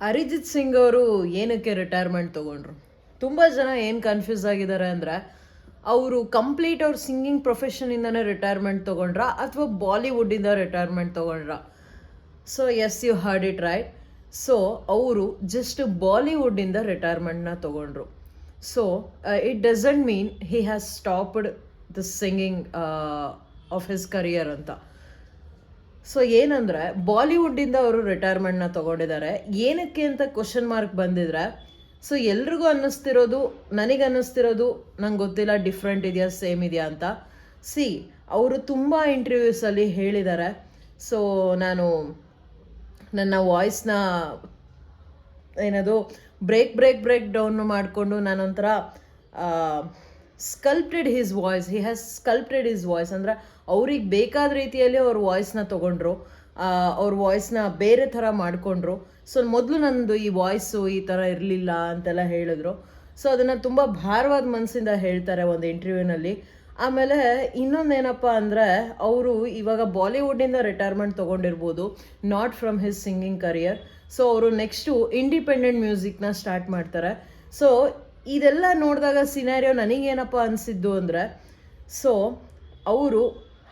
ಅರಿಜಿತ್ ಸಿಂಗ್ ಅವರು ಏನಕ್ಕೆ ರಿಟೈರ್ಮೆಂಟ್ ತೊಗೊಂಡ್ರು? ತುಂಬ ಜನ ಏನು ಕನ್ಫ್ಯೂಸ್ ಆಗಿದ್ದಾರೆ ಅಂದರೆ, ಅವರು ಕಂಪ್ಲೀಟ್ ಅವ್ರ ಸಿಂಗಿಂಗ್ ಪ್ರೊಫೆಷನಿಂದನೇ ರಿಟೈರ್ಮೆಂಟ್ ತೊಗೊಂಡ್ರ ಅಥವಾ ಬಾಲಿವುಡ್ಡಿಂದ ರಿಟೈರ್ಮೆಂಟ್ ತೊಗೊಂಡ್ರ? So yes, you heard it right. So ಅವರು ಜಸ್ಟ್ ಬಾಲಿವುಡ್ಡಿಂದ ರಿಟೈರ್ಮೆಂಟ್ನ ತೊಗೊಂಡ್ರು. So it doesn't mean he has stopped the singing of his career ಅಂತ. ಸೊ ಏನಂದರೆ, ಬಾಲಿವುಡ್ಡಿಂದ ಅವರು ರಿಟೈರ್ಮೆಂಟ್ನ ತೊಗೊಂಡಿದ್ದಾರೆ. ಏನಕ್ಕೆ ಅಂತ ಕ್ವಶನ್ ಮಾರ್ಕ್ ಬಂದಿದ್ರೆ, ಸೊ ಎಲ್ರಿಗೂ ಅನ್ನಿಸ್ತಿರೋದು, ನನಗೆ ಅನ್ನಿಸ್ತಿರೋದು, ನಂಗೆ ಗೊತ್ತಿಲ್ಲ ಡಿಫ್ರೆಂಟ್ ಇದೆಯಾ ಸೇಮ್ ಇದೆಯಾ ಅಂತ. ಅವರು ತುಂಬ ಇಂಟರ್ವ್ಯೂಸಲ್ಲಿ ಹೇಳಿದ್ದಾರೆ. ಸೊ ನಾನು ನನ್ನ ವಾಯ್ಸ್ನ ಏನದು ಬ್ರೇಕ್ ಡೌನ್ ಮಾಡಿಕೊಂಡು ನಾನೊಂಥರ sculpted his voice. He has sculpted his voice ಅಂದರೆ ಅವ್ರಿಗೆ ಬೇಕಾದ ರೀತಿಯಲ್ಲಿ ಅವ್ರ ವಾಯ್ಸ್ನ ತೊಗೊಂಡ್ರು, ಅವ್ರ ವಾಯ್ಸ್ನ ಬೇರೆ ಥರ ಮಾಡಿಕೊಂಡ್ರು. ಸೊ ಮೊದಲು ನನ್ನದು ಈ ವಾಯ್ಸು ಈ ಥರ ಇರಲಿಲ್ಲ ಅಂತೆಲ್ಲ ಹೇಳಿದ್ರು. ಸೊ ಅದನ್ನು ತುಂಬ ಭಾರವಾದ ಮನಸ್ಸಿಂದ ಹೇಳ್ತಾರೆ ಒಂದು ಇಂಟರ್ವ್ಯೂನಲ್ಲಿ. ಆಮೇಲೆ ಇನ್ನೊಂದೇನಪ್ಪ ಅಂದರೆ, ಅವರು ಇವಾಗ ಬಾಲಿವುಡ್ಡಿಂದ ರಿಟೈರ್ಮೆಂಟ್ ತೊಗೊಂಡಿರ್ಬೋದು, not from his singing career. So ಅವರು ನೆಕ್ಸ್ಟು ಇಂಡಿಪೆಂಡೆಂಟ್ ಮ್ಯೂಸಿಕ್ನ ಸ್ಟಾರ್ಟ್ ಮಾಡ್ತಾರೆ. ಸೊ ಇದೆಲ್ಲ ನೋಡಿದಾಗ ಸಿನಾರಿಯೋ ನನಗೇನಪ್ಪ ಅನಿಸಿದ್ದು ಅಂದರೆ, ಸೊ ಅವರು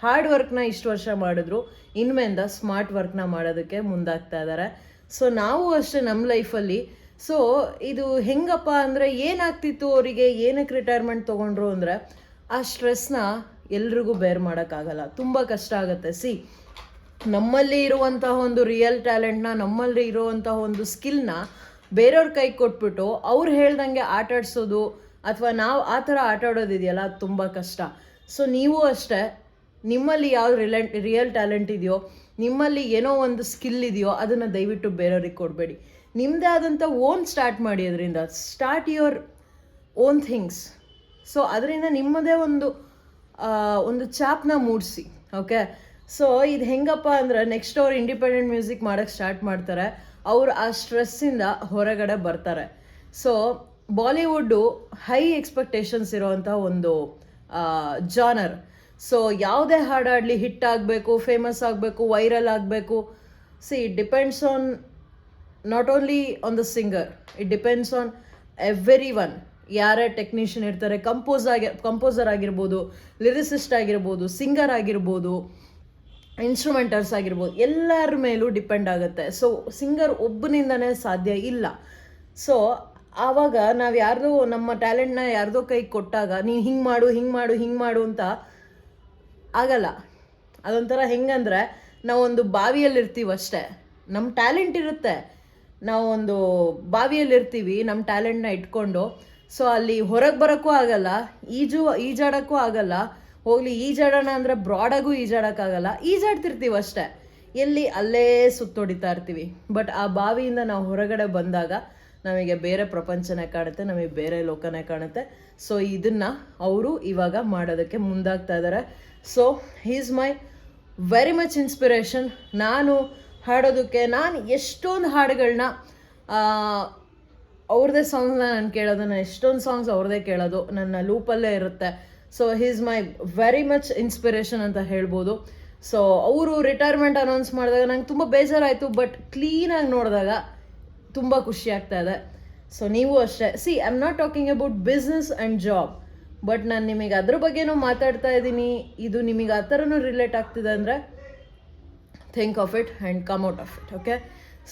ಹಾರ್ಡ್ ವರ್ಕ್ನ ಇಷ್ಟು ವರ್ಷ ಮಾಡಿದ್ರು, ಇನ್ಮೇಲಿಂದ ಸ್ಮಾರ್ಟ್ ವರ್ಕ್ನ ಮಾಡೋದಕ್ಕೆ ಮುಂದಾಗ್ತಾ ಇದ್ದಾರೆ. ಸೊ ನಾವು ಅಷ್ಟೇ ನಮ್ಮ ಲೈಫಲ್ಲಿ. ಸೊ ಇದು ಹೆಂಗಪ್ಪ ಅಂದರೆ, ಏನಾಗ್ತಿತ್ತು ಅವರಿಗೆ, ಏನಕ್ಕೆ ರಿಟೈರ್ಮೆಂಟ್ ತೊಗೊಂಡ್ರು ಅಂದರೆ, ಆ ಸ್ಟ್ರೆಸ್ನ ಎಲ್ರಿಗೂ ಬೇರ್ ಮಾಡೋಕ್ಕಾಗಲ್ಲ, ತುಂಬ ಕಷ್ಟ ಆಗುತ್ತೆ. ನಮ್ಮಲ್ಲಿ ಇರುವಂತಹ ಒಂದು ರಿಯಲ್ ಟ್ಯಾಲೆಂಟ್ನ, ನಮ್ಮಲ್ಲಿ ಇರುವಂತಹ ಒಂದು ಸ್ಕಿಲ್ನ ಬೇರೆಯವ್ರ ಕೈಗೆ ಕೊಟ್ಬಿಟ್ಟು ಅವ್ರು ಹೇಳ್ದಂಗೆ ಆಟಾಡಿಸೋದು ಅಥವಾ ನಾವು ಆ ಥರ ಆಟಾಡೋದಿದೆಯಲ್ಲ, ಅದು ತುಂಬ ಕಷ್ಟ. ಸೊ ನೀವು ಅಷ್ಟೇ, ನಿಮ್ಮಲ್ಲಿ ಯಾವ್ದು ರಿಯಲ್ ಟ್ಯಾಲೆಂಟ್ ಇದೆಯೋ, ನಿಮ್ಮಲ್ಲಿ ಏನೋ ಒಂದು ಸ್ಕಿಲ್ ಇದೆಯೋ, ಅದನ್ನು ದಯವಿಟ್ಟು ಬೇರೆಯವ್ರಿಗೆ ಕೊಡಬೇಡಿ. ನಿಮ್ಮದೇ ಆದಂಥ ಓನ್ ಸ್ಟಾರ್ಟ್ ಮಾಡಿ. ಅದರಿಂದ start your own things. So ಅದರಿಂದ ನಿಮ್ಮದೇ ಒಂದು ಚಾಪ್ನ ಮೂಡಿಸಿ. ಓಕೆ, ಸೊ ಇದು ಹೆಂಗಪ್ಪ ಅಂದರೆ, ನೆಕ್ಸ್ಟ್ ಅವ್ರು ಇಂಡಿಪೆಂಡೆಂಟ್ ಮ್ಯೂಸಿಕ್ ಮಾಡೋಕ್ಕೆ ಸ್ಟಾರ್ಟ್ ಮಾಡ್ತಾರೆ, ಅವರು ಆ ಸ್ಟ್ರೆಸ್ಸಿಂದ ಹೊರಗಡೆ ಬರ್ತಾರೆ. ಸೊ ಬಾಲಿವುಡ್ಡು ಹೈ ಎಕ್ಸ್ಪೆಕ್ಟೇಷನ್ಸ್ ಇರೋವಂಥ ಒಂದು ಜಾನರ್. ಸೊ ಯಾವುದೇ ಹಾಡಾಡಲಿ ಹಿಟ್ ಆಗಬೇಕು, ಫೇಮಸ್ ಆಗಬೇಕು, ವೈರಲ್ ಆಗಬೇಕು. It depends on not only on the singer, it depends on every one. ಯಾರೇ ಟೆಕ್ನಿಷಿಯನ್ ಇರ್ತಾರೆ, ಕಂಪೋಸರ್ ಆಗಿರ್ಬೋದು, ಲಿರಿಸಿಸ್ಟ್ ಆಗಿರ್ಬೋದು, ಸಿಂಗರ್ ಆಗಿರ್ಬೋದು, ಇನ್ಸ್ಟ್ರೂಮೆಂಟರ್ಸ್ ಆಗಿರ್ಬೋದು, ಎಲ್ಲರ ಮೇಲೂ ಡಿಪೆಂಡ್ ಆಗುತ್ತೆ. ಸೊ ಸಿಂಗರ್ ಒಬ್ಬನಿಂದನೇ ಸಾಧ್ಯ ಇಲ್ಲ. ಸೊ ಆವಾಗ ನಾವು ಯಾರ್ದೋ ನಮ್ಮ ಟ್ಯಾಲೆಂಟ್ನ ಯಾರ್ದೋ ಕೈಗೆ ಕೊಟ್ಟಾಗ, ನೀನು ಹಿಂಗೆ ಮಾಡು ಅಂತ ಆಗಲ್ಲ. ಅದೊಂಥರ ಹೆಂಗಂದರೆ, ನಾವೊಂದು ಬಾವಿಯಲ್ಲಿರ್ತೀವಿ ಅಷ್ಟೇ, ನಮ್ಮ ಟ್ಯಾಲೆಂಟ್ ಇರುತ್ತೆ, ನಾವು ಒಂದು ಬಾವಿಯಲ್ಲಿರ್ತೀವಿ ನಮ್ಮ ಟ್ಯಾಲೆಂಟ್ನ ಇಟ್ಕೊಂಡು. ಸೊ ಅಲ್ಲಿ ಹೊರಗೆ ಬರೋಕ್ಕೂ ಆಗಲ್ಲ, ಈಜಾಡೋಕ್ಕೂ ಆಗಲ್ಲ. ಹೋಗಲಿ ಈಜಾಡೋಣ ಅಂದರೆ ಬ್ರಾಡಾಗೂ ಈಜಾಡೋಕ್ಕಾಗಲ್ಲ, ಈಜಾಡ್ತಿರ್ತೀವಿ ಅಷ್ಟೇ, ಎಲ್ಲಿ ಅಲ್ಲೇ ಸುತ್ತೋಡಿತಾ ಇರ್ತೀವಿ. ಬಟ್ ಆ ಬಾವಿಯಿಂದ ನಾವು ಹೊರಗಡೆ ಬಂದಾಗ ನಮಗೆ ಬೇರೆ ಪ್ರಪಂಚನೇ ಕಾಣುತ್ತೆ, ನಮಗೆ ಬೇರೆ ಲೋಕನೇ ಕಾಣುತ್ತೆ. ಸೊ ಇದನ್ನು ಅವರು ಇವಾಗ ಮಾಡೋದಕ್ಕೆ ಮುಂದಾಗ್ತಾ ಇದ್ದಾರೆ. So he is my very much inspiration. ನಾನು ಹಾಡೋದಕ್ಕೆ, ನಾನು ಎಷ್ಟೊಂದು ಹಾಡುಗಳನ್ನ ಅವ್ರದ್ದೇ ಸಾಂಗ್ಸ್ನ ನಾನು ಕೇಳೋದು, ನಾನು ಎಷ್ಟೊಂದು ಸಾಂಗ್ಸ್ ಅವ್ರದ್ದೇ ಕೇಳೋದು, ನನ್ನ ಲೂಪಲ್ಲೇ ಇರುತ್ತೆ. So he is my very much inspiration ಅಂತ ಹೇಳ್ಬೋದು. ಸೊ ಅವರು ರಿಟೈರ್ಮೆಂಟ್ ಅನೌನ್ಸ್ ಮಾಡಿದಾಗ ನಂಗೆ ತುಂಬ ಬೇಜಾರಾಯಿತು, ಬಟ್ ಕ್ಲೀನಾಗಿ ನೋಡಿದಾಗ ತುಂಬ ಖುಷಿ ಆಗ್ತಾ ಇದೆ. ಸೊ ನೀವು ಅಷ್ಟೇ. I am not talking about business and job, but ನಾನು ನಿಮಗೆ ಅದ್ರ ಬಗ್ಗೆನೂ ಮಾತಾಡ್ತಾ ಇದ್ದೀನಿ. ಇದು ನಿಮಗೆ ಆ ಥರನೂ ರಿಲೇಟ್ ಆಗ್ತಿದೆ ಅಂದರೆ, think of it and come out of it. Okay,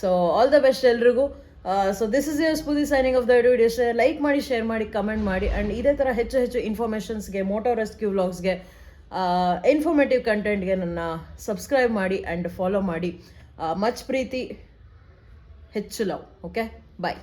so all the best ಎಲ್ರಿಗೂ. So this is your Spoorthi signing off the video. ಇಷ್ಟ ಲೈಕ್ ಮಾಡಿ, ಶೇರ್ ಮಾಡಿ, ಕಮೆಂಟ್ ಮಾಡಿ. ಆ್ಯಂಡ್ ಇದೇ ಥರ ಹೆಚ್ಚು ಇನ್ಫಾರ್ಮೇಷನ್ಸ್ಗೆ, ಮೋಟೋ ರೆಸ್ಕ್ಯೂ ವ್ಲಾಗ್ಸ್ಗೆ, ಇನ್ಫಾರ್ಮೇಟಿವ್ ಕಂಟೆಂಟ್ಗೆ ನನ್ನ ಸಬ್ಸ್ಕ್ರೈಬ್ ಮಾಡಿ ಆ್ಯಂಡ್ ಫಾಲೋ ಮಾಡಿ. ಮಚ್ ಪ್ರೀತಿ, ಹೆಚ್ಚು ಲವ್. ಓಕೆ, ಬಾಯ್.